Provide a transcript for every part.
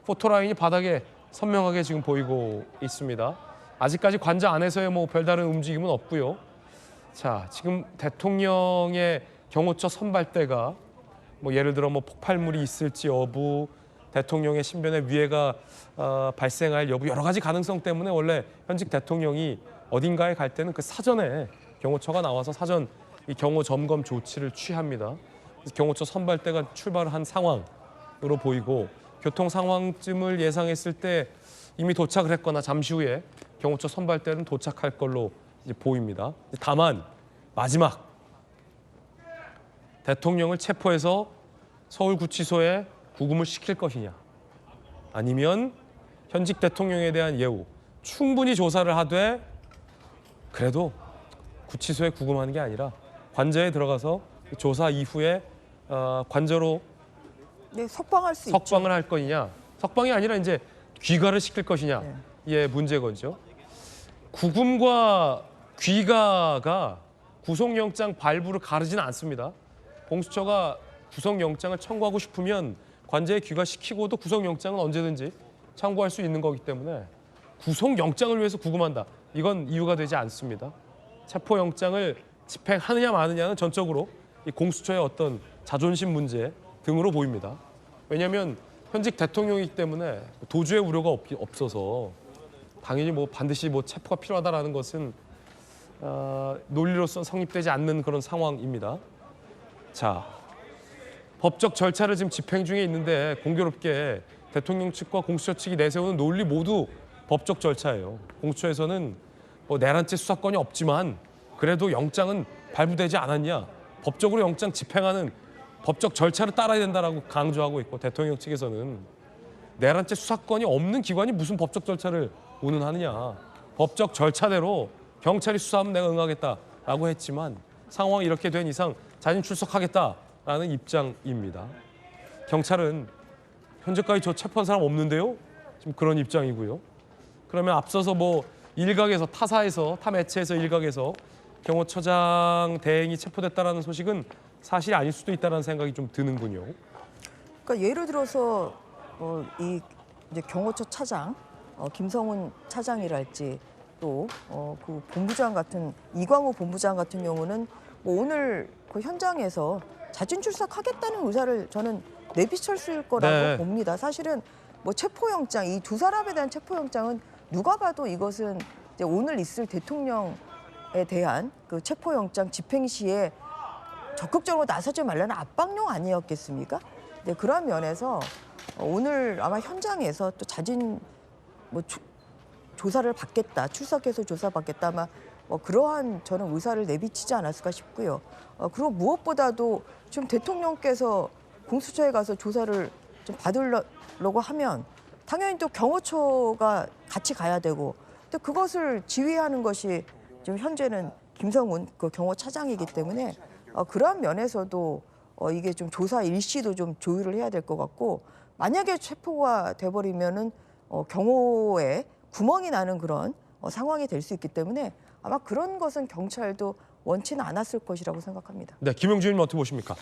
포토라인이 바닥에 선명하게 지금 보이고 있습니다. 아직까지 관저 안에서의 뭐 별다른 움직임은 없고요. 자, 지금 대통령의 경호처 선발대가 뭐 예를 들어 뭐 폭발물이 있을지 여부, 대통령의 신변에 위해가 발생할 여부 여러 가지 가능성 때문에 원래 현직 대통령이 어딘가에 갈 때는 그 사전에 경호처가 나와서 사전 이 경호 점검 조치를 취합니다. 그래서 경호처 선발대가 출발을 한 상황으로 보이고 교통 상황쯤을 예상했을 때 이미 도착을 했거나 잠시 후에 경호처 선발대는 도착할 걸로 이제 보입니다. 다만 마지막 대통령을 체포해서 서울구치소에 구금을 시킬 것이냐 아니면 현직 대통령에 대한 예우 충분히 조사를 하되 그래도 구치소에 구금하는 게 아니라 관저에 들어가서 조사 이후에 관저로 네, 석방할 수 있죠. 석방을 할 거냐 석방이 아니라 이제 귀가를 시킬 것이냐 예 문제건죠. 구금과 귀가가 구속영장 발부를 가르지는 않습니다. 공수처가 구속영장을 청구하고 싶으면 관저에 귀가시키고도 구속영장은 언제든지 청구할 수 있는 거기 때문에 구속영장을 위해서 구금한다. 이건 이유가 되지 않습니다. 체포영장을 집행하느냐 마느냐는 전적으로 이 공수처의 어떤 자존심 문제 등으로 보입니다. 왜냐하면 현직 대통령이기 때문에 도주의 우려가 없어서 당연히 뭐 반드시 뭐 체포가 필요하다라는 것은 논리로서 성립되지 않는 그런 상황입니다. 자, 법적 절차를 지금 집행 중에 있는데 공교롭게 대통령 측과 공수처 측이 내세우는 논리 모두 법적 절차예요. 공수처에서는 뭐 내란죄 수사권이 없지만 그래도 영장은 발부되지 않았냐. 법적으로 영장 집행하는 법적 절차를 따라야 된다라고 강조하고 있고 대통령 측에서는 내란죄 수사권이 없는 기관이 무슨 법적 절차를 운운하느냐. 법적 절차대로 경찰이 수사하면 내가 응하겠다라고 했지만 상황이 이렇게 된 이상 자진 출석하겠다라는 입장입니다. 경찰은 현재까지 저 체포한 사람 없는데요? 지금 그런 입장이고요. 그러면 앞서서 뭐 일각에서 타사에서 타 매체에서 일각에서 경호처장 대행이 체포됐다라는 소식은 사실이 아닐 수도 있다는 생각이 좀 드는군요. 그러니까 예를 들어서 이 이제 경호처 차장 김성훈 차장이랄지 또 그 본부장 같은 이광호 본부장 같은 경우는 뭐 오늘 그 현장에서 자진 출석하겠다는 의사를 저는 내비쳤을 거라고 봅니다. 사실은 뭐 체포영장 이 두 사람에 대한 체포영장은 누가 봐도 이것은 이제 오늘 있을 대통령에 대한 그 체포영장 집행 시에 적극적으로 나서지 말라는 압박용 아니었겠습니까? 네, 그런 면에서 오늘 아마 현장에서 또 자진 뭐 조사를 받겠다, 출석해서 조사받겠다 아마 그러한 저는 의사를 내비치지 않았을까 싶고요. 그리고 무엇보다도 지금 대통령께서 공수처에 가서 조사를 좀 받으려고 하면 당연히 또 경호처가 같이 가야 되고 또 그것을 지휘하는 것이 지금 현재는 김성훈 그 경호차장이기 때문에 그러한 면에서도 이게 좀 조사 일시도 좀 조율을 해야 될 것 같고 만약에 체포가 돼버리면은 경호에 구멍이 나는 그런 상황이 될 수 있기 때문에 아마 그런 것은 경찰도 원치는 않았을 것이라고 생각합니다. 네, 김영준님 어떻게 보십니까?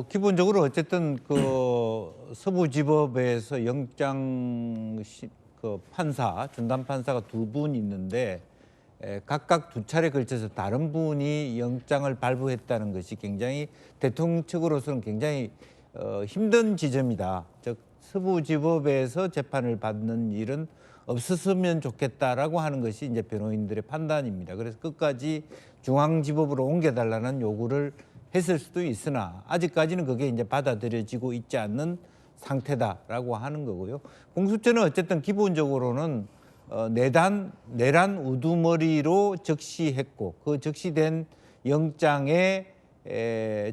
기본적으로 어쨌든 그 서부지법에서 영장 판사, 준단 판사가 두 분 있는데 각각 두 차례 걸쳐서 다른 분이 영장을 발부했다는 것이 굉장히 대통령 측으로서는 굉장히 힘든 지점이다. 즉 서부지법에서 재판을 받는 일은 없었으면 좋겠다라고 하는 것이 이제 변호인들의 판단입니다. 그래서 끝까지 중앙지법으로 옮겨달라는 요구를 했을 수도 있으나 아직까지는 그게 이제 받아들여지고 있지 않는 상태다라고 하는 거고요. 공수처는 어쨌든 기본적으로는 내란 우두머리로 적시했고 그 적시된 영장에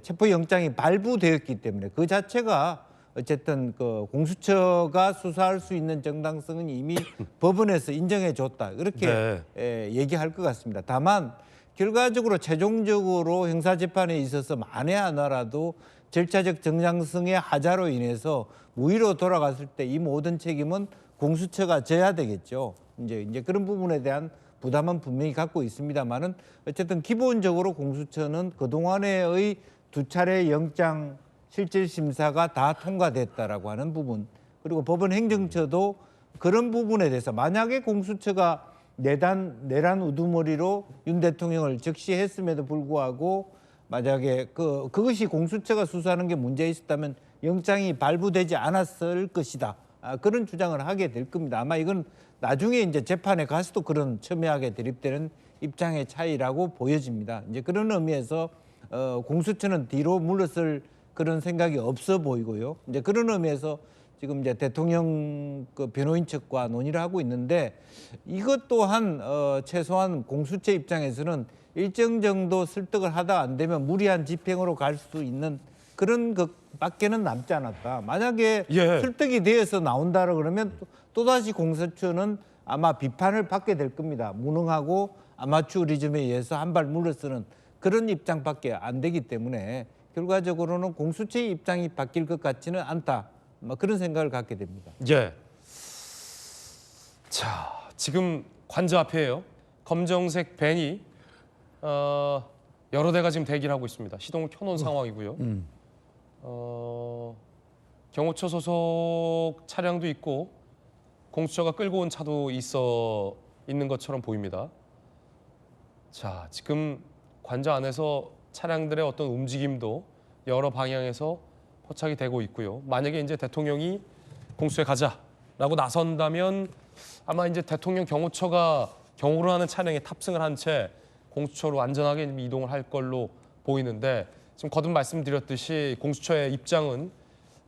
체포영장이 발부되었기 때문에 그 자체가 어쨌든 그 공수처가 수사할 수 있는 정당성은 이미 법원에서 인정해 줬다. 이렇게 얘기할 것 같습니다. 다만 결과적으로 최종적으로 형사재판에 있어서 만에 하나라도 절차적 정당성의 하자로 인해서 무위로 돌아갔을 때 이 모든 책임은 공수처가 져야 되겠죠. 이제 그런 부분에 대한 부담은 분명히 갖고 있습니다만은 어쨌든 기본적으로 공수처는 그동안의 두 차례 영장 실질 심사가 다 통과됐다라고 하는 부분 그리고 법원 행정처도 그런 부분에 대해서 만약에 공수처가 내란 우두머리로 윤 대통령을 적시했음에도 불구하고 만약에 그것이 공수처가 수사하는 게 문제 있었다면 영장이 발부되지 않았을 것이다. 그런 주장을 하게 될 겁니다. 아마 이건 나중에 이제 재판에 가서도 그런 첨예하게 대립되는 입장의 차이라고 보여집니다. 이제 그런 의미에서 공수처는 뒤로 물러설 그런 생각이 없어 보이고요. 이제 그런 의미에서 지금 이제 대통령 변호인 측과 논의를 하고 있는데 이것 또한 최소한 공수처 입장에서는 일정 정도 설득을 하다 안 되면 무리한 집행으로 갈 수 있는 그런 것밖에는 남지 않았다. 만약에 예. 설득이 되어서 나온다라 그러면 또다시 공수처는 아마 비판을 받게 될 겁니다. 무능하고 아마추어리즘에 의해서 한 발 물러서는 그런 입장밖에 안 되기 때문에 결과적으로는 공수처의 입장이 바뀔 것 같지는 않다. 그런 생각을 갖게 됩니다. 예. 자, 지금 관저 앞에요. 검정색 밴이 여러 대가 지금 대기를 하고 있습니다. 시동을 켜놓은 상황이고요. 경호처 소속 차량도 있고 공수처가 끌고 온 차도 있는 것처럼 보입니다. 자, 지금 관저 안에서 차량들의 어떤 움직임도 여러 방향에서 포착이 되고 있고요. 만약에 이제 대통령이 공수처에 가자라고 나선다면 아마 이제 대통령 경호처가 경호를 하는 차량에 탑승을 한 채 공수처로 안전하게 이동을 할 걸로 보이는데 지금 거듭 말씀드렸듯이 공수처의 입장은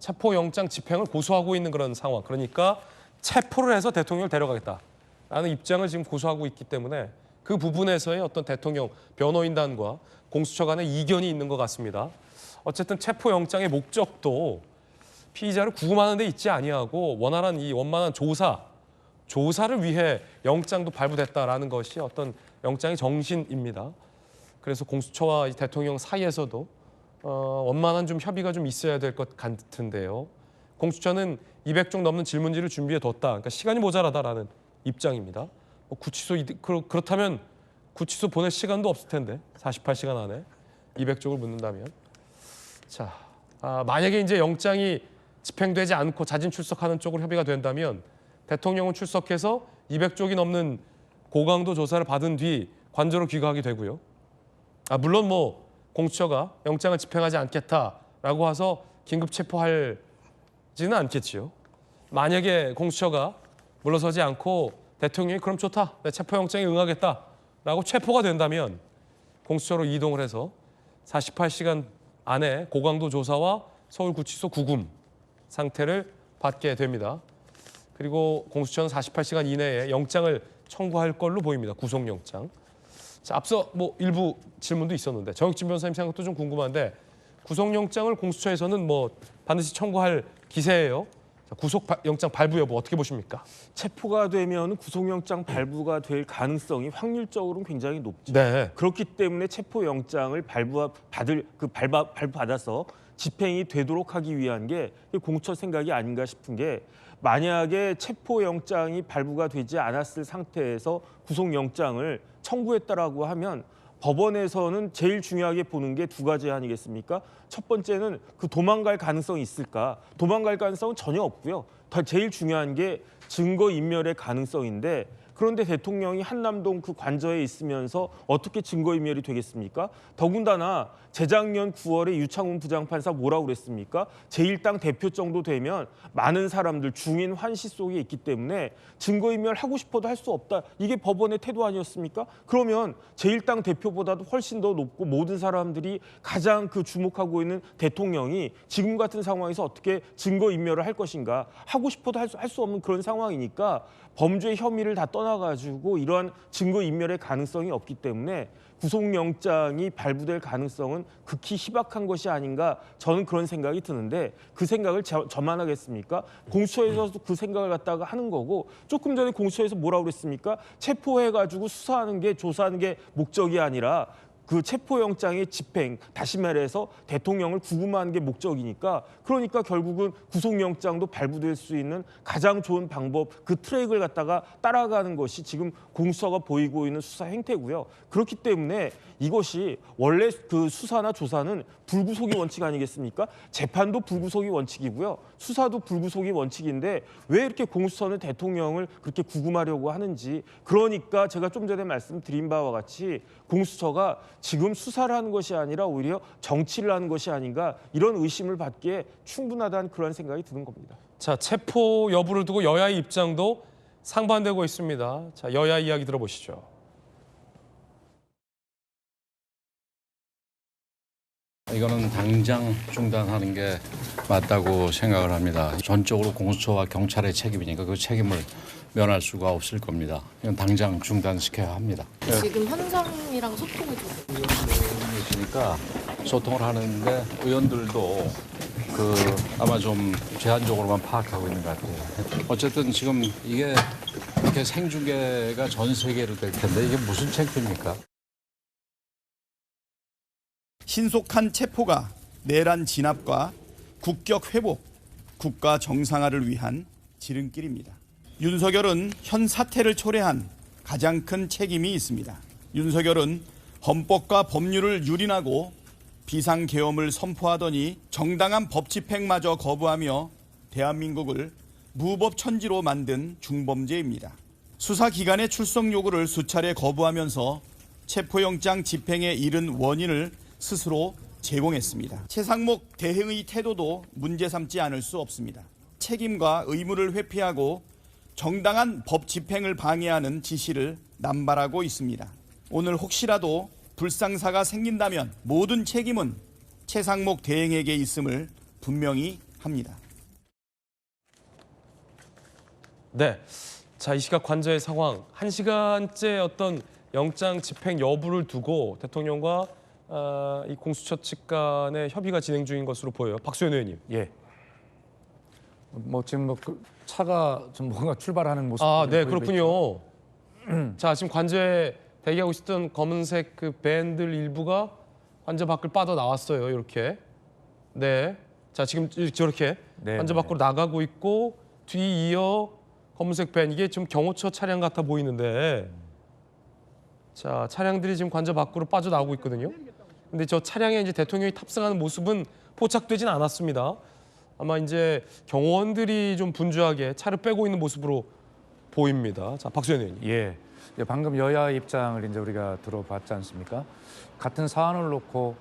체포영장 집행을 고수하고 있는 그런 상황. 그러니까 체포를 해서 대통령을 데려가겠다라는 입장을 지금 고수하고 있기 때문에 그 부분에서의 어떤 대통령 변호인단과 공수처 간의 이견이 있는 것 같습니다. 어쨌든 체포영장의 목적도 피의자를 구금하는 데 있지 아니하고 원활한 이 원만한 조사를 위해 영장도 발부됐다라는 것이 어떤 영장의 정신입니다. 그래서 공수처와 대통령 사이에서도 원만한 좀 협의가 좀 있어야 될 것 같은데요. 공수처는 200쪽 넘는 질문지를 준비해 뒀다. 그러니까 시간이 모자라다라는 입장입니다. 구치소 그렇다면 구치소 보낼 시간도 없을 텐데 48시간 안에 200쪽을 묻는다면 자 만약에 이제 영장이 집행되지 않고 자진 출석하는 쪽으로 협의가 된다면 대통령은 출석해서 200쪽이 넘는 고강도 조사를 받은 뒤 관저로 귀가하게 되고요. 물론 뭐 공수처가 영장을 집행하지 않겠다라고 해서 긴급 체포할지는 않겠지요. 만약에 공수처가 물러서지 않고 대통령이 그럼 좋다, 내 체포영장에 응하겠다라고 체포가 된다면 공수처로 이동을 해서 48시간 안에 고강도 조사와 서울구치소 구금 상태를 받게 됩니다. 그리고 공수처는 48시간 이내에 영장을 청구할 걸로 보입니다. 구속영장. 자, 앞서 뭐 일부 질문도 있었는데 정혁진 변호사님 생각도 좀 궁금한데 구속영장을 공수처에서는 뭐 반드시 청구할 기세예요. 구속영장 발부 여부 어떻게 보십니까? 체포가 되면 구속영장 발부가 될 가능성이 확률적으로는 굉장히 높죠. 네. 그렇기 때문에 체포영장을 발부받아서 집행이 되도록 하기 위한 게 공수처 생각이 아닌가 싶은 게 만약에 체포영장이 발부가 되지 않았을 상태에서 구속영장을 청구했다라고 하면 법원에서는 제일 중요하게 보는 게 두 가지 아니겠습니까? 첫 번째는 그 도망갈 가능성이 있을까? 도망갈 가능성은 전혀 없고요. 제일 중요한 게 증거인멸의 가능성인데 그런데 대통령이 한남동 그 관저에 있으면서 어떻게 증거인멸이 되겠습니까? 더군다나 재작년 9월에 유창훈 부장판사 뭐라고 그랬습니까? 제1당 대표 정도 되면 많은 사람들 중인 환시 속에 있기 때문에 증거인멸 하고 싶어도 할 수 없다. 이게 법원의 태도 아니었습니까? 그러면 제1당 대표보다도 훨씬 더 높고 모든 사람들이 가장 그 주목하고 있는 대통령이 지금 같은 상황에서 어떻게 증거인멸을 할 것인가? 하고 싶어도 할 수 없는 그런 상황이니까 범죄 혐의를 다 떠나가지고 이러한 증거인멸의 가능성이 없기 때문에 구속영장이 발부될 가능성은 극히 희박한 것이 아닌가 저는 그런 생각이 드는데 그 생각을 저만 하겠습니까? 공수처에서도 그 생각을 갖다가 하는 거고 조금 전에 공수처에서 뭐라고 그랬습니까? 체포해가지고 수사하는 게 조사하는 게 목적이 아니라 그 체포영장의 집행, 다시 말해서 대통령을 구금하는 게 목적이니까 그러니까 결국은 구속영장도 발부될 수 있는 가장 좋은 방법, 그 트랙을 갖다가 따라가는 것이 지금 공수처가 보이고 있는 수사 행태고요. 그렇기 때문에 이것이 원래 그 수사나 조사는 불구속이 원칙 아니겠습니까? 재판도 불구속이 원칙이고요. 수사도 불구속이 원칙인데 왜 이렇게 공수처는 대통령을 그렇게 구금하려고 하는지. 그러니까 제가 좀 전에 말씀드린 바와 같이 공수처가 지금 수사를 하는 것이 아니라 오히려 정치를 하는 것이 아닌가, 이런 의심을 받기에 충분하다는 그런 생각이 드는 겁니다. 자, 체포 여부를 두고 여야의 입장도 상반되고 있습니다. 자, 여야 이야기 들어보시죠. 이거는 당장 중단하는 게 맞다고 생각을 합니다. 전적으로 공수처와 경찰의 책임이니까 그 책임을 면할 수가 없을 겁니다. 이건 당장 중단시켜야 합니다. 지금 현장이랑 소통이 좀 그러니까 소통을 하는데 의원들도 아마 좀 제한적으로만 파악하고 있는 것 같아요. 어쨌든 지금 이게 이렇게 생중계가 전 세계로 될 텐데 이게 무슨 창피입니까? 신속한 체포가 내란 진압과 국격 회복, 국가 정상화를 위한 지름길입니다. 윤석열은 현 사태를 초래한 가장 큰 책임이 있습니다. 윤석열은 헌법과 법률을 유린하고 비상계엄을 선포하더니 정당한 법 집행마저 거부하며 대한민국을 무법천지로 만든 중범죄입니다. 수사기관의 출석 요구를 수차례 거부하면서 체포영장 집행에 이른 원인을 스스로 제공했습니다. 최상목 대행의 태도도 문제 삼지 않을 수 없습니다. 책임과 의무를 회피하고 정당한 법 집행을 방해하는 지시를 남발하고 있습니다. 오늘 혹시라도 불상사가 생긴다면 모든 책임은 최상목 대행에게 있음을 분명히 합니다. 네. 자, 이 시각 관저의 상황. 1시간째 어떤 영장 집행 여부를 두고 대통령과 이 공수처 측 간의 협의가 진행 중인 것으로 보여요. 박수현 의원님. 예. 뭐 지금 그 차가 좀 뭔가 출발하는 모습. 아, 네, 그렇군요. 자, 지금 관저에 대기하고 있었던 검은색 그 밴들 일부가 관저 밖을 빠져 나왔어요. 이렇게. 네. 자, 지금 저렇게 네, 관저 밖으로 나가고 있고 뒤이어 검은색 밴, 이게 좀 경호처 차량 같아 보이는데, 자, 차량들이 지금 관저 밖으로 빠져나오고 있거든요. 근데 저 차량에 이제 대통령이 탑승하는 모습은 포착되진 않았습니다. 아마 이제 경호원들이 좀 분주하게 차를 빼고 있는 모습으로 보입니다. 자, 박수현 의원님. 예. 방금 여야 입장을 이제 우리가 들어봤지 않습니까? 같은 사안을 놓고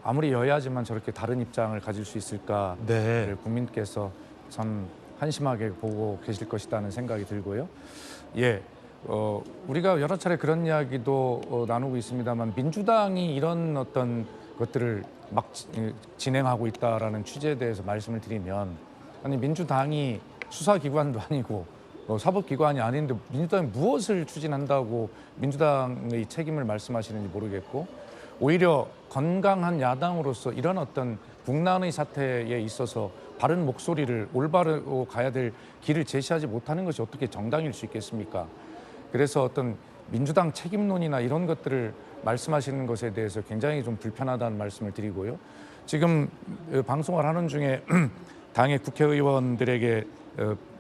아무리 여야지만 저렇게 다른 입장을 가질 수 있을까? 네. 국민께서 참 한심하게 보고 계실 것이라는 생각이 들고요. 예. 우리가 여러 차례 그런 이야기도 나누고 있습니다만, 민주당이 이런 어떤 것들을 막 진행하고 있다라는 취지에 대해서 말씀을 드리면, 아니 민주당이 수사기관도 아니고 사법기관이 아닌데 민주당이 무엇을 추진한다고 민주당의 책임을 말씀하시는지 모르겠고, 오히려 건강한 야당으로서 이런 어떤 국난의 사태에 있어서 바른 목소리를 올바르고 가야 될 길을 제시하지 못하는 것이 어떻게 정당일 수 있겠습니까? 그래서 어떤 민주당 책임론이나 이런 것들을 말씀하시는 것에 대해서 굉장히 좀 불편하다는 말씀을 드리고요. 지금 방송을 하는 중에 당의 국회의원들에게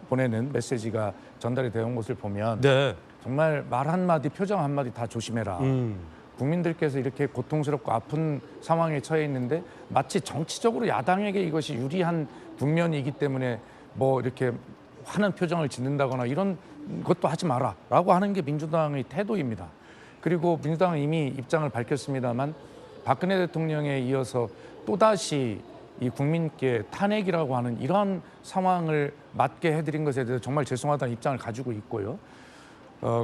보내는 메시지가 전달이 되어 온 것을 보면 네. 정말 말 한마디, 표정 한마디 다 조심해라. 국민들께서 이렇게 고통스럽고 아픈 상황에 처해 있는데 마치 정치적으로 야당에게 이것이 유리한 국면이기 때문에 뭐 이렇게 화난 표정을 짓는다거나 이런 것도 하지 마라 라고 하는 게 민주당의 태도입니다. 그리고 민주당은 이미 입장을 밝혔습니다만, 박근혜 대통령에 이어서 또다시 이 국민께 탄핵이라고 하는 이러한 상황을 맞게 해드린 것에 대해서 정말 죄송하다는 입장을 가지고 있고요.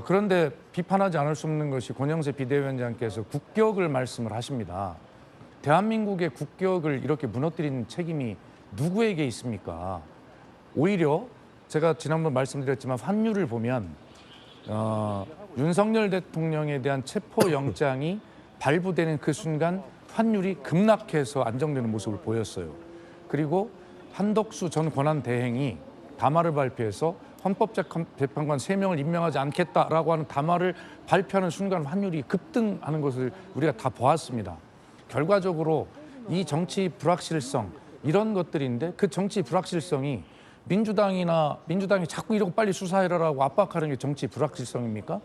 그런데 비판하지 않을 수 없는 것이 권영세 비대위원장께서 국격을 말씀을 하십니다. 대한민국의 국격을 이렇게 무너뜨린 책임이 누구에게 있습니까? 오히려 제가 지난번 말씀드렸지만 환율을 보면 윤석열 대통령에 대한 체포영장이 발부되는 그 순간 환율이 급락해서 안정되는 모습을 보였어요. 그리고 한덕수 전 권한대행이 담화를 발표해서 헌법재판관 3명을 임명하지 않겠다라고 하는 담화를 발표하는 순간 환율이 급등하는 것을 우리가 다 보았습니다. 결과적으로 이 정치 불확실성, 이런 것들인데 그 정치 불확실성이 민주당이 자꾸 이러고 빨리 수사해라라고 압박하는 게 정치 불확실성입니까?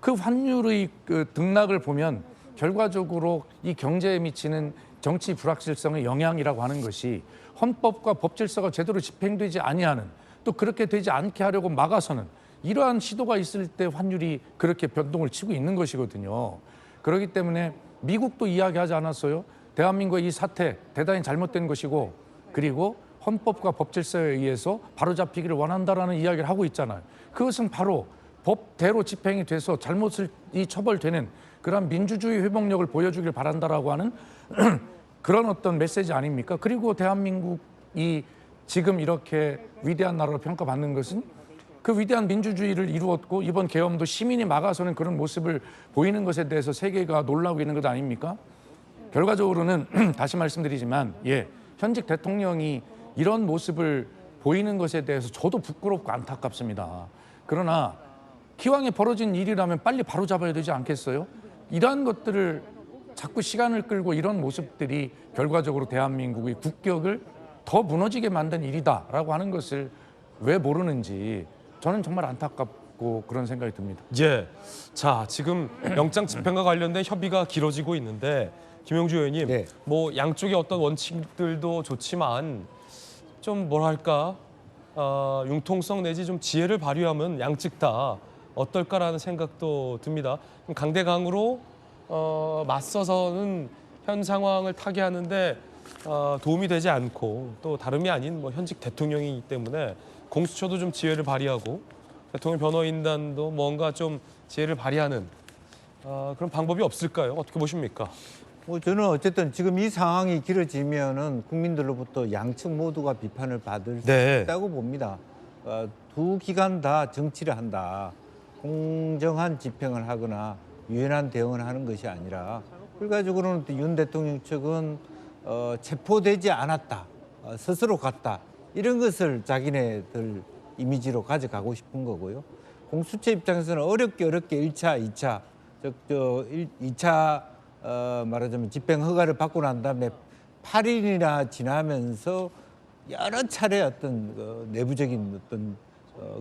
그 환율의 그 등락을 보면 결과적으로 이 경제에 미치는 정치 불확실성의 영향이라고 하는 것이 헌법과 법질서가 제대로 집행되지 아니하는, 또 그렇게 되지 않게 하려고 막아서는 이러한 시도가 있을 때 환율이 그렇게 변동을 치고 있는 것이거든요. 그렇기 때문에 미국도 이야기하지 않았어요? 대한민국의 이 사태 대단히 잘못된 것이고, 그리고 헌법과 법질서에 의해서 바로잡히기를 원한다라는 이야기를 하고 있잖아요. 그것은 바로 법대로 집행이 돼서 잘못이 처벌되는 그런 민주주의 회복력을 보여주길 바란다라고 하는 그런 어떤 메시지 아닙니까? 그리고 대한민국이 지금 이렇게 위대한 나라로 평가받는 것은 그 위대한 민주주의를 이루었고, 이번 계엄도 시민이 막아서는 그런 모습을 보이는 것에 대해서 세계가 놀라고 있는 것 아닙니까? 결과적으로는 다시 말씀드리지만, 현직 대통령이 이런 모습을 보이는 것에 대해서 저도 부끄럽고 안타깝습니다. 그러나 기왕에 벌어진 일이라면 빨리 바로잡아야 되지 않겠어요? 이러한 것들을 자꾸 시간을 끌고 이런 모습들이 결과적으로 대한민국의 국격을 더 무너지게 만든 일이다라고 하는 것을 왜 모르는지 저는 정말 안타깝고 그런 생각이 듭니다. 예. 자, 지금 영장 집행과 관련된 협의가 길어지고 있는데 김영주 의원님, 네. 뭐 양쪽의 어떤 원칙들도 좋지만 좀 뭐랄까 융통성 내지 좀 지혜를 발휘하면 양측 다 어떨까라는 생각도 듭니다. 강대강으로 맞서서는 현 상황을 타개하는데 도움이 되지 않고, 또 다름이 아닌 뭐 현직 대통령이기 때문에 공수처도 좀 지혜를 발휘하고 대통령 변호인단도 뭔가 좀 지혜를 발휘하는 그런 방법이 없을까요? 어떻게 보십니까? 저는 어쨌든 지금 이 상황이 길어지면은 국민들로부터 양측 모두가 비판을 받을 수 네. 있다고 봅니다. 두 기관 다 정치를 한다. 공정한 집행을 하거나 유연한 대응을 하는 것이 아니라, 결과적으로는 윤 대통령 측은 체포되지 않았다, 스스로 갔다, 이런 것을 자기네들 이미지로 가져가고 싶은 거고요. 공수처 입장에서는 어렵게 1차, 2차, 즉 2차 말하자면 집행 허가를 받고 난 다음에 8일이나 지나면서 여러 차례 어떤 내부적인 어떤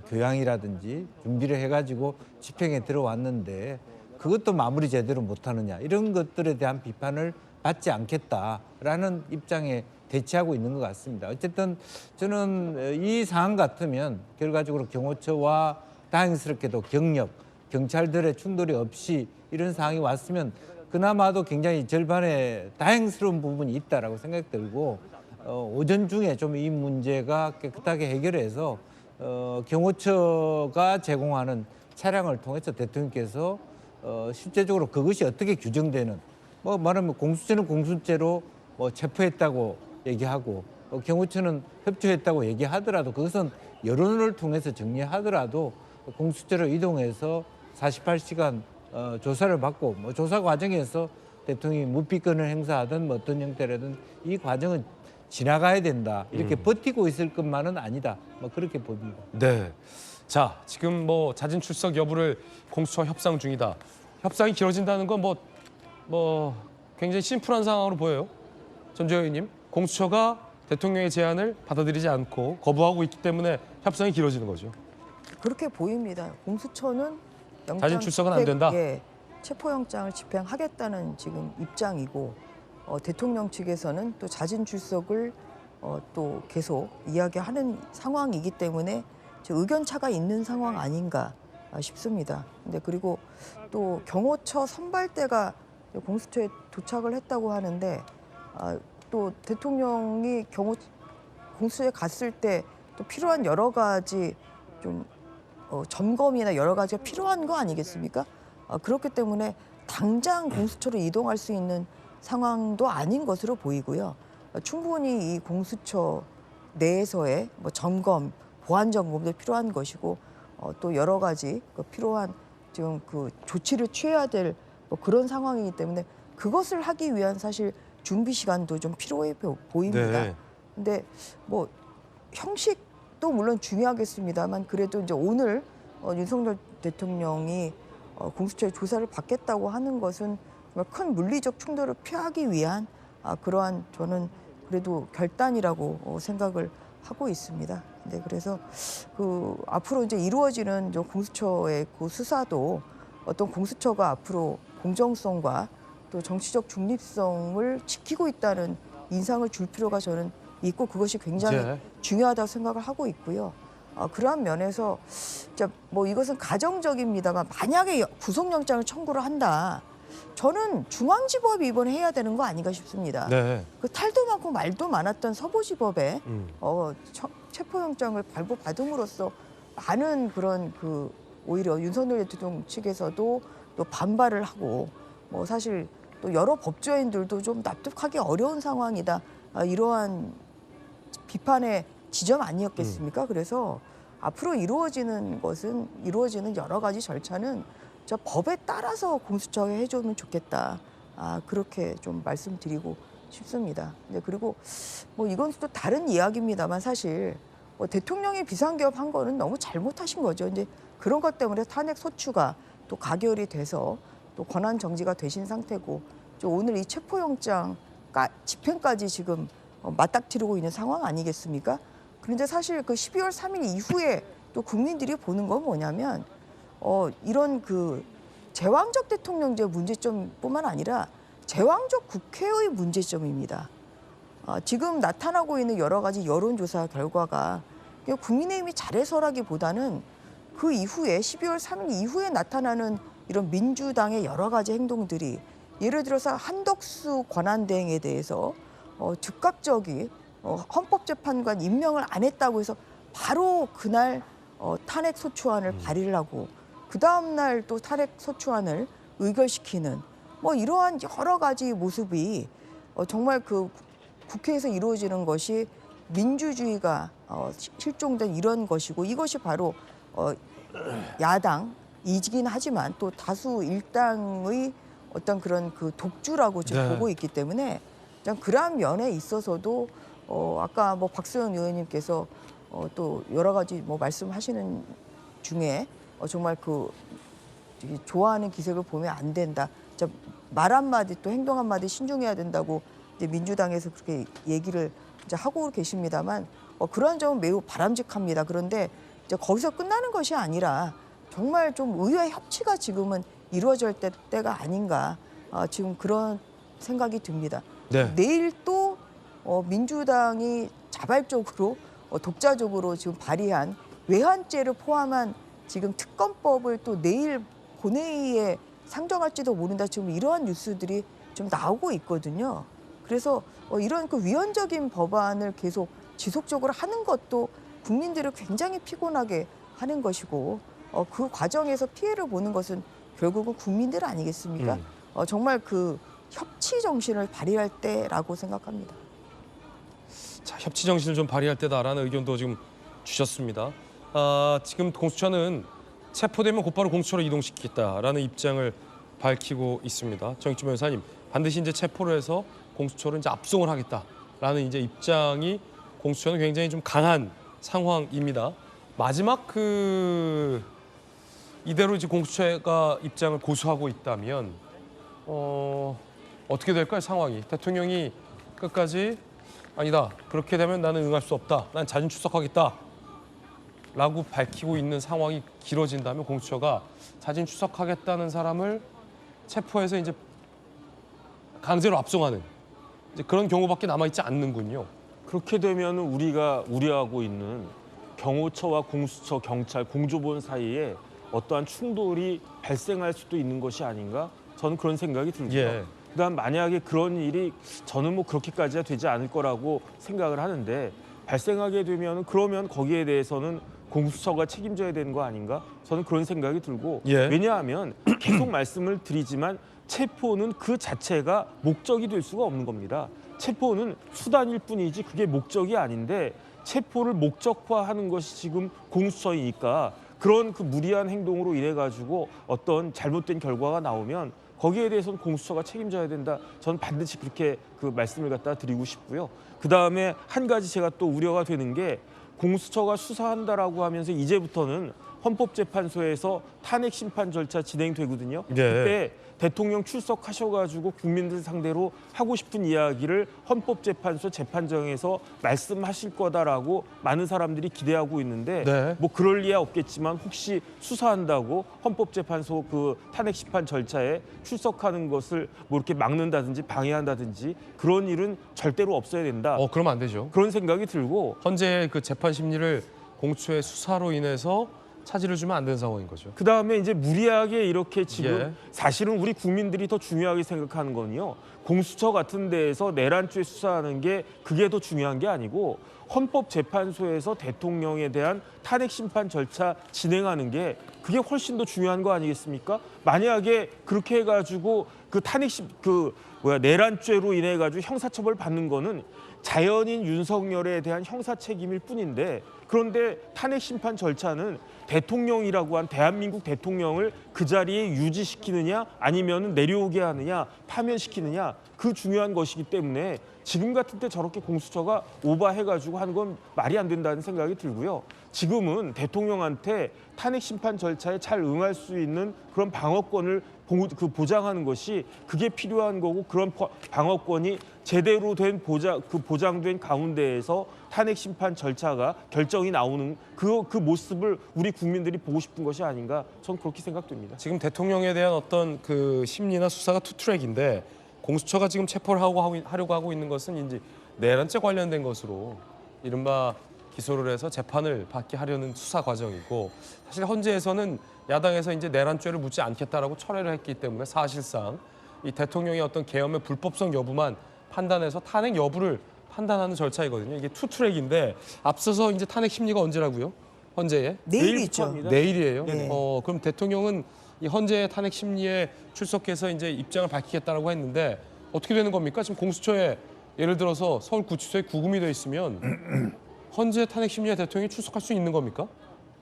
교양이라든지 준비를 해가지고 집행에 들어왔는데, 그것도 마무리 제대로 못하느냐, 이런 것들에 대한 비판을 받지 않겠다라는 입장에 대치하고 있는 것 같습니다. 어쨌든 저는 이 상황 같으면 결과적으로 경호처와 다행스럽게도 경력, 경찰들의 충돌이 없이 이런 상황이 왔으면 그나마도 굉장히 절반의 다행스러운 부분이 있다라고 생각이 들고, 오전 중에 좀 이 문제가 깨끗하게 해결해서 경호처가 제공하는 차량을 통해서 대통령께서 실제적으로 그것이 어떻게 규정되는, 뭐 말하면 공수처는 공수처로 뭐 체포했다고 얘기하고 경호처는 협조했다고 얘기하더라도, 그것은 여론을 통해서 정리하더라도 공수처로 이동해서 48시간 조사를 받고, 뭐 조사 과정에서 대통령이 무피권을 행사하든 뭐 어떤 형태라든 이 과정은 지나가야 된다, 이렇게 버티고 있을 것만은 아니다, 뭐 그렇게 봅니다. 네. 자, 지금 뭐 자진 출석 여부를 공수처와 협상 중이다. 협상이 길어진다는 건 뭐 굉장히 심플한 상황으로 보여요. 전주현 의원님, 공수처가 대통령의 제안을 받아들이지 않고 거부하고 있기 때문에 협상이 길어지는 거죠. 그렇게 보입니다. 공수처는 자진 출석은 안 된다? 체포영장을 집행하겠다는 지금 입장이고, 대통령 측에서는 또 자진 출석을 또 계속 이야기하는 상황이기 때문에 의견 차가 있는 상황 아닌가 싶습니다. 근데 그리고 또 경호처 선발대가 공수처에 도착을 했다고 하는데, 또 대통령이 공수처에 갔을 때 또 필요한 여러 가지 좀 점검이나 여러 가지가 필요한 거 아니겠습니까? 그렇기 때문에 당장 공수처로 이동할 수 있는 상황도 아닌 것으로 보이고요. 충분히 이 공수처 내에서의 뭐 점검, 보안 점검도 필요한 것이고, 또 여러 가지 필요한 지금 그 조치를 취해야 될 뭐 그런 상황이기 때문에 그것을 하기 위한 사실 준비 시간도 좀 필요해 보입니다. 네. 근데 뭐 형식도 물론 중요하겠습니다만, 그래도 이제 오늘 윤석열 대통령이 공수처의 조사를 받겠다고 하는 것은 정말 큰 물리적 충돌을 피하기 위한 그러한 저는 그래도 결단이라고 생각을 하고 있습니다. 네, 그래서 그 앞으로 이제 이루어지는 공수처의 그 수사도 어떤 공수처가 앞으로 공정성과 또 정치적 중립성을 지키고 있다는 인상을 줄 필요가 저는 있고 그것이 굉장히 네. 중요하다고 생각을 하고 있고요. 그러한 면에서 진짜 뭐 이것은 가정적입니다만 만약에 구속영장을 청구를 한다. 저는 중앙지법이 이번에 해야 되는 거 아닌가 싶습니다. 네. 그 탈도 많고 말도 많았던 서부지법에 체포영장을 발부받음으로써 많은 그런 그 오히려 윤석열 대통령 측에서도 또 반발을 하고 뭐 사실 또 여러 법조인들도 좀 납득하기 어려운 상황이다. 이러한 비판의 지점 아니었겠습니까? 그래서 앞으로 이루어지는 여러 가지 절차는 저 법에 따라서 공수처가 해주면 좋겠다. 그렇게 좀 말씀드리고 싶습니다. 이제 그리고 뭐 이건 또 다른 이야기입니다만 사실 뭐 대통령이 비상기업한 거는 너무 잘못하신 거죠. 이제 그런 것 때문에 탄핵 소추가 또 가결이 돼서 또 권한 정지가 되신 상태고 오늘 이 체포영장 집행까지 지금 맞닥뜨리고 있는 상황 아니겠습니까? 그런데 사실 그 12월 3일 이후에 또 국민들이 보는 건 뭐냐면 이런 그 제왕적 대통령제 문제점뿐만 아니라 제왕적 국회의 문제점입니다. 지금 나타나고 있는 여러 가지 여론조사 결과가 국민의힘이 잘해서라기보다는 그 이후에 12월 3일 이후에 나타나는 이런 민주당의 여러 가지 행동들이 예를 들어서 한덕수 권한대행에 대해서 즉각적이 헌법재판관 임명을 안 했다고 해서 바로 그날 탄핵 소추안을 발의를 하고 그 다음 날 또 탄핵 소추안을 의결시키는 뭐 이러한 여러 가지 모습이 정말 그 국회에서 이루어지는 것이 민주주의가 실종된 이런 것이고 이것이 바로 야당이긴 하지만 또 다수 일당의 어떤 그런 그 독주라고 지금 네. 보고 있기 때문에 그러한 면에 있어서도 아까 뭐 박수영 의원님께서 또 여러 가지 뭐 말씀하시는 중에 정말 그 좋아하는 기색을 보면 안 된다. 말 한마디 또 행동 한마디 신중해야 된다고 이제 민주당에서 그렇게 얘기를 이제 하고 계십니다만 그러한 점은 매우 바람직합니다. 그런데 이제 거기서 끝나는 것이 아니라 정말 좀 의회 협치가 지금은 이루어질 때가 아닌가 지금 그런 생각이 듭니다. 네. 내일 또 민주당이 자발적으로 독자적으로 지금 발의한 외환죄를 포함한 지금 특검법을 또 내일 본회의에 상정할지도 모른다. 지금 이러한 뉴스들이 좀 나오고 있거든요. 그래서 이런 그 위헌적인 법안을 계속 지속적으로 하는 것도 국민들을 굉장히 피곤하게 하는 것이고 그 과정에서 피해를 보는 것은 결국은 국민들 아니겠습니까? 정말 그 협치 정신을 발휘할 때라고 생각합니다. 자, 협치 정신을 좀 발휘할 때다라는 의견도 지금 주셨습니다. 지금 공수처는 체포되면 곧바로 공수처로 이동시키겠다라는 입장을 밝히고 있습니다. 정익주 변호사님, 반드시 이제 체포를 해서 공수처를 이제 압송을 하겠다라는 이제 입장이 공수처는 굉장히 좀 강한 상황입니다. 마지막 이대로 이제 공수처가 입장을 고수하고 있다면 어떻게 될까요, 상황이? 대통령이 끝까지 아니다. 그렇게 되면 나는 응할 수 없다. 난 자진 출석하겠다. 라고 밝히고 있는 상황이 길어진다면 공수처가 자진 출석하겠다는 사람을 체포해서 이제 강제로 압송하는 이제 그런 경우밖에 남아있지 않는군요. 그렇게 되면 우리가 우려하고 있는 경호처와 공수처, 경찰, 공조본 사이에 어떠한 충돌이 발생할 수도 있는 것이 아닌가? 저는 그런 생각이 들고요. 예. 그다음 만약에 그런 일이 저는 뭐 그렇게까지야 되지 않을 거라고 생각을 하는데 발생하게 되면 그러면 거기에 대해서는 공수처가 책임져야 되는 거 아닌가? 저는 그런 생각이 들고 예. 왜냐하면 계속 말씀을 드리지만 체포는 그 자체가 목적이 될 수가 없는 겁니다. 체포는 수단일 뿐이지 그게 목적이 아닌데 체포를 목적화하는 것이 지금 공수처이니까 그런 그 무리한 행동으로 인해 가지고 어떤 잘못된 결과가 나오면 거기에 대해서는 공수처가 책임져야 된다. 저는 반드시 그렇게 그 말씀을 갖다 드리고 싶고요. 그다음에 한 가지 제가 또 우려가 되는 게 공수처가 수사한다라고 하면서 이제부터는 헌법재판소에서 탄핵 심판 절차 진행되거든요. 네. 그때 대통령 출석하셔가지고 국민들 상대로 하고 싶은 이야기를 헌법재판소 재판정에서 말씀하실 거다라고 많은 사람들이 기대하고 있는데 네. 뭐 그럴 리야 없겠지만 혹시 수사한다고 헌법재판소 그 탄핵 심판 절차에 출석하는 것을 뭐 이렇게 막는다든지 방해한다든지 그런 일은 절대로 없어야 된다. 그러면 안 되죠. 그런 생각이 들고 헌재의 그 재판 심리를 공수처의 수사로 인해서 차질을 주면 안 되는 상황인 거죠. 그다음에 이제 무리하게 이렇게 지금 예. 사실은 우리 국민들이 더 중요하게 생각하는 건요. 공수처 같은 데에서 내란죄 수사하는 게 그게 더 중요한 게 아니고 헌법재판소에서 대통령에 대한 탄핵 심판 절차 진행하는 게 그게 훨씬 더 중요한 거 아니겠습니까? 만약에 그렇게 해가지고 그 내란죄로 인해 가지고 형사처벌 받는 거는 자연인 윤석열에 대한 형사 책임일 뿐인데 그런데 탄핵 심판 절차는 대통령이라고 한 대한민국 대통령을 그 자리에 유지시키느냐 아니면 내려오게 하느냐 파면시키느냐 그 중요한 것이기 때문에 지금 같은 때 저렇게 공수처가 오바해가지고 한 건 말이 안 된다는 생각이 들고요. 지금은 대통령한테 탄핵 심판 절차에 잘 응할 수 있는 그런 방어권을 보장하는 것이 그게 필요한 거고 그런 방어권이 제대로 된 보장된 가운데에서 탄핵 심판 절차가 결정이 나오는 그 모습을 우리 국민들이 보고 싶은 것이 아닌가 저는 그렇게 생각됩니다. 지금 대통령에 대한 어떤 그 심리나 수사가 투트랙인데 공수처가 지금 체포를 하려고 하고 있는 것은 이제 내란죄 관련된 것으로 이른바 기소를 해서 재판을 받게 하려는 수사 과정이고 사실 헌재에서는 야당에서 이제 내란죄를 묻지 않겠다라고 철회를 했기 때문에 사실상 이 대통령의 어떤 계엄의 불법성 여부만 판단해서 탄핵 여부를 판단하는 절차이거든요. 이게 투트랙인데 앞서서 이제 탄핵 심리가 언제라고요? 헌재에? 내일이죠. 합니다. 내일이에요. 네. 그럼 대통령은 이 헌재 탄핵 심리에 출석해서 이제 입장을 밝히겠다라고 했는데 어떻게 되는 겁니까? 지금 공수처에 예를 들어서 서울구치소에 구금이 돼 있으면 헌재 탄핵 심리에 대통령이 출석할 수 있는 겁니까?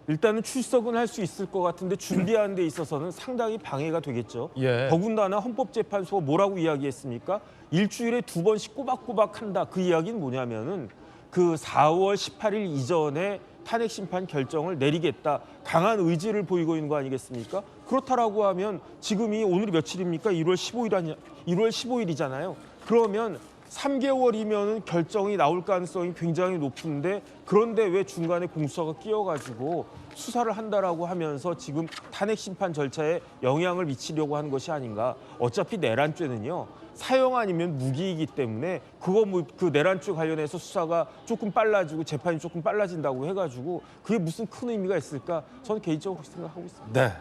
일단은 출석은 할 수 있을 것 같은데 준비하는 데 있어서는 상당히 방해가 되겠죠. 예. 더군다나 헌법재판소가 뭐라고 이야기했습니까? 일주일에 2번씩 꼬박꼬박 한다. 그 이야기는 뭐냐면은 그 4월 18일 이전에 탄핵 심판 결정을 내리겠다. 강한 의지를 보이고 있는 거 아니겠습니까? 그렇다라고 하면 지금이 오늘이 며칠입니까? 1월 15일이잖아요. 그러면 3개월이면 결정이 나올 가능성이 굉장히 높은데 그런데 왜 중간에 공수처가 끼어가지고 수사를 한다라고 하면서 지금 탄핵 심판 절차에 영향을 미치려고 하는 것이 아닌가. 어차피 내란죄는요. 사형 아니면 무기이기 때문에 그 내란죄 관련해서 수사가 조금 빨라지고 재판이 조금 빨라진다고 해가지고 그게 무슨 큰 의미가 있을까? 저는 개인적으로 그렇게 생각하고 있습니다. 네.